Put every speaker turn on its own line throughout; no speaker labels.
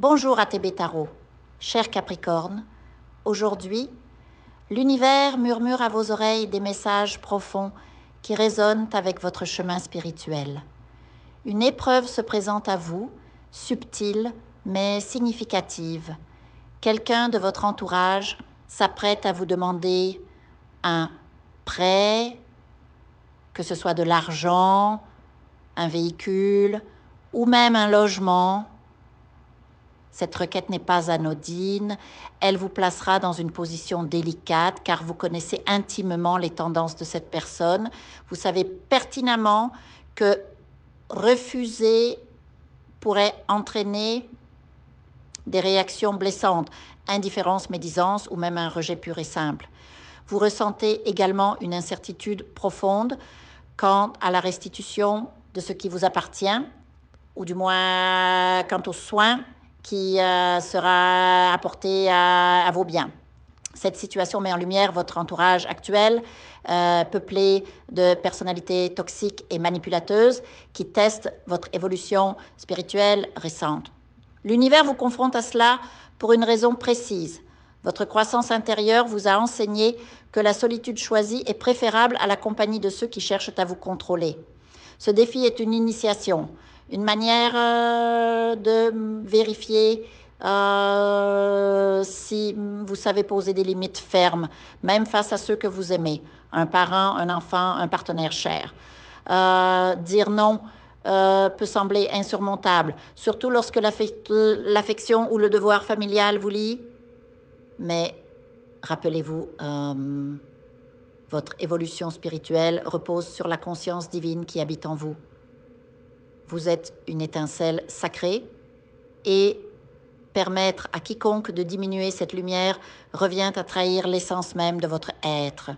Bonjour ATB Tarot, cher Capricorne. Aujourd'hui, l'univers murmure à vos oreilles des messages profonds qui résonnent avec votre chemin spirituel. Une épreuve se présente à vous, subtile mais significative. Quelqu'un de votre entourage s'apprête à vous demander un prêt, que ce soit de l'argent, un véhicule ou même un logement. Cette requête n'est pas anodine, elle vous placera dans une position délicate car vous connaissez intimement les tendances de cette personne. Vous savez pertinemment que refuser pourrait entraîner des réactions blessantes, indifférence, médisance ou même un rejet pur et simple. Vous ressentez également une incertitude profonde quant à la restitution de ce qui vous appartient, ou du moins quant aux soins qui sera apporté à vos biens. Cette situation met en lumière votre entourage actuel, peuplé de personnalités toxiques et manipulateuses qui testent votre évolution spirituelle récente. L'univers vous confronte à cela pour une raison précise. Votre croissance intérieure vous a enseigné que la solitude choisie est préférable à la compagnie de ceux qui cherchent à vous contrôler. Ce défi est une initiation, une manière de vérifier si vous savez poser des limites fermes, même face à ceux que vous aimez, un parent, un enfant, un partenaire cher. Dire non peut sembler insurmontable, surtout lorsque l'affection ou le devoir familial vous lie. Mais rappelez-vous, votre évolution spirituelle repose sur la conscience divine qui habite en vous. Vous êtes une étincelle sacrée et permettre à quiconque de diminuer cette lumière revient à trahir l'essence même de votre être.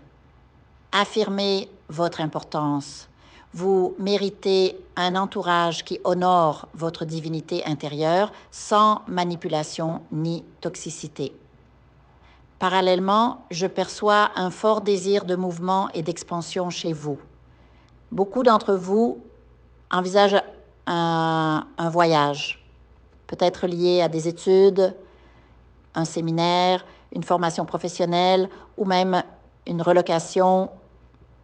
Affirmez votre importance. Vous méritez un entourage qui honore votre divinité intérieure sans manipulation ni toxicité. Parallèlement, je perçois un fort désir de mouvement et d'expansion chez vous. Beaucoup d'entre vous envisagent un voyage, peut-être lié à des études, un séminaire, une formation professionnelle ou même une relocation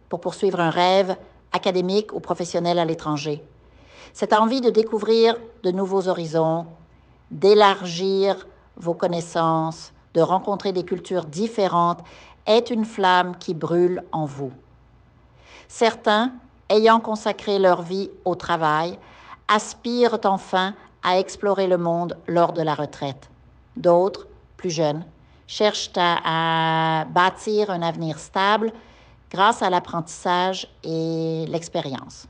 pour poursuivre un rêve académique ou professionnel à l'étranger. Cette envie de découvrir de nouveaux horizons, d'élargir vos connaissances, de rencontrer des cultures différentes est une flamme qui brûle en vous. Certains, ayant consacré leur vie au travail, aspirent enfin à explorer le monde lors de la retraite. D'autres, plus jeunes, cherchent à bâtir un avenir stable grâce à l'apprentissage et l'expérience.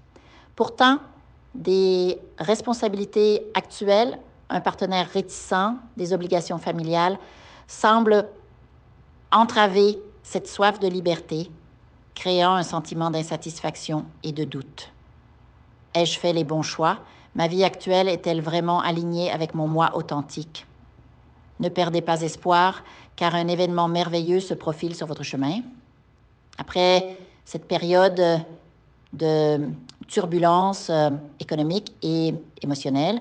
Pourtant, des responsabilités actuelles, un partenaire réticent, des obligations familiales, semblent entraver cette soif de liberté, créant un sentiment d'insatisfaction et de doute. Ai-je fait les bons choix? Ma vie actuelle est-elle vraiment alignée avec mon moi authentique? Ne perdez pas espoir, car un événement merveilleux se profile sur votre chemin. Après cette période de turbulence économique et émotionnelle,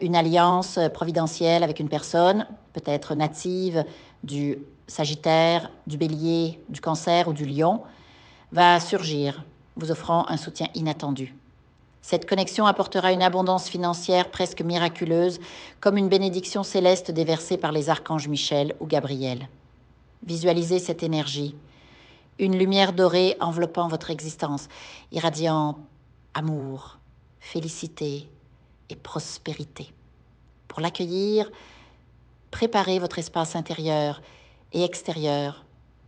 une alliance providentielle avec une personne, peut-être native du Sagittaire, du Bélier, du Cancer ou du Lion, va surgir, vous offrant un soutien inattendu. Cette connexion apportera une abondance financière presque miraculeuse, comme une bénédiction céleste déversée par les archanges Michel ou Gabriel. Visualisez cette énergie, une lumière dorée enveloppant votre existence, irradiant amour, félicité et prospérité. Pour l'accueillir, préparez votre espace intérieur et extérieur,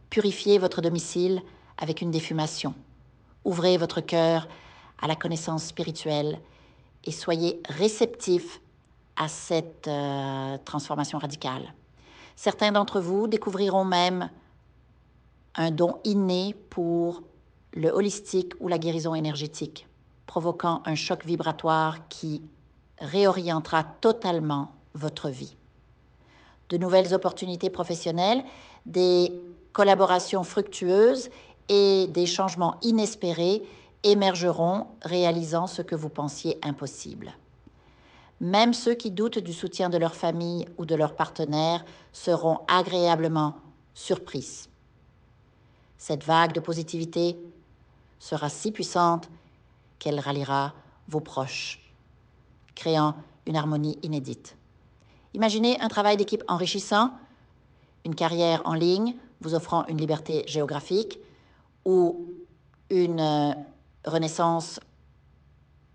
purifiez votre domicile avec une défumation, ouvrez votre cœur à la connaissance spirituelle et soyez réceptifs à cette transformation radicale. Certains d'entre vous découvriront même un don inné pour le holistique ou la guérison énergétique, provoquant un choc vibratoire qui réorientera totalement votre vie. De nouvelles opportunités professionnelles, des collaborations fructueuses et des changements inespérés émergeront, réalisant ce que vous pensiez impossible. Même ceux qui doutent du soutien de leur famille ou de leur partenaire seront agréablement surpris. Cette vague de positivité sera si puissante qu'elle ralliera vos proches, créant une harmonie inédite. Imaginez un travail d'équipe enrichissant, une carrière en ligne vous offrant une liberté géographique ou une renaissance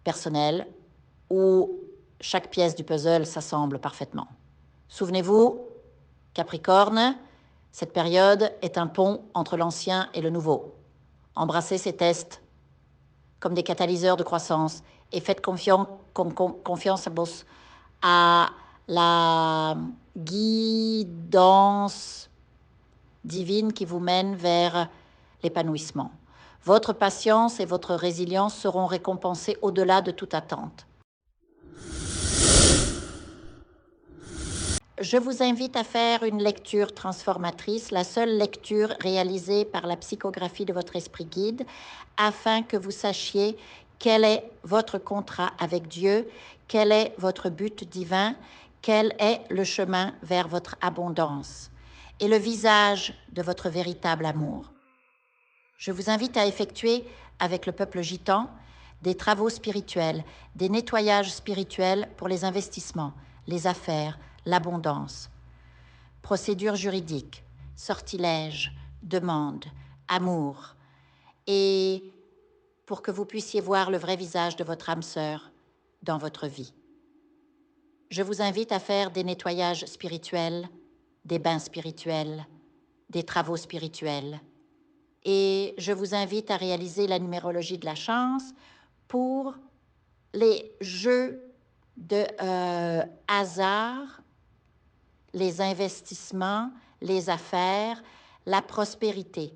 personnelle où chaque pièce du puzzle s'assemble parfaitement. Souvenez-vous, Capricorne, cette période est un pont entre l'ancien et le nouveau. Embrassez ces tests comme des catalyseurs de croissance et faites confiance à la guidance divine qui vous mène vers l'épanouissement. Votre patience et votre résilience seront récompensées au-delà de toute attente. Je vous invite à faire une lecture transformatrice, la seule lecture réalisée par la psychographie de votre esprit guide, afin que vous sachiez quel est votre contrat avec Dieu, quel est votre but divin, quel est le chemin vers votre abondance et le visage de votre véritable amour. Je vous invite à effectuer avec le peuple gitan des travaux spirituels, des nettoyages spirituels pour les investissements, les affaires, l'abondance. Procédures juridiques, sortilèges, demandes, amour. Et pour que vous puissiez voir le vrai visage de votre âme sœur dans votre vie. Je vous invite à faire des nettoyages spirituels, des bains spirituels, des travaux spirituels. Et je vous invite à réaliser la numérologie de la chance pour les jeux de hasard, les investissements, les affaires, la prospérité.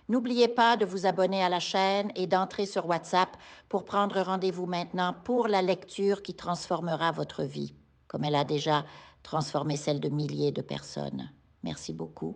N'oubliez pas de vous abonner à la chaîne et d'entrer sur WhatsApp pour prendre rendez-vous maintenant pour la lecture qui transformera votre vie, comme elle a déjà transformé celle de milliers de personnes. Merci beaucoup.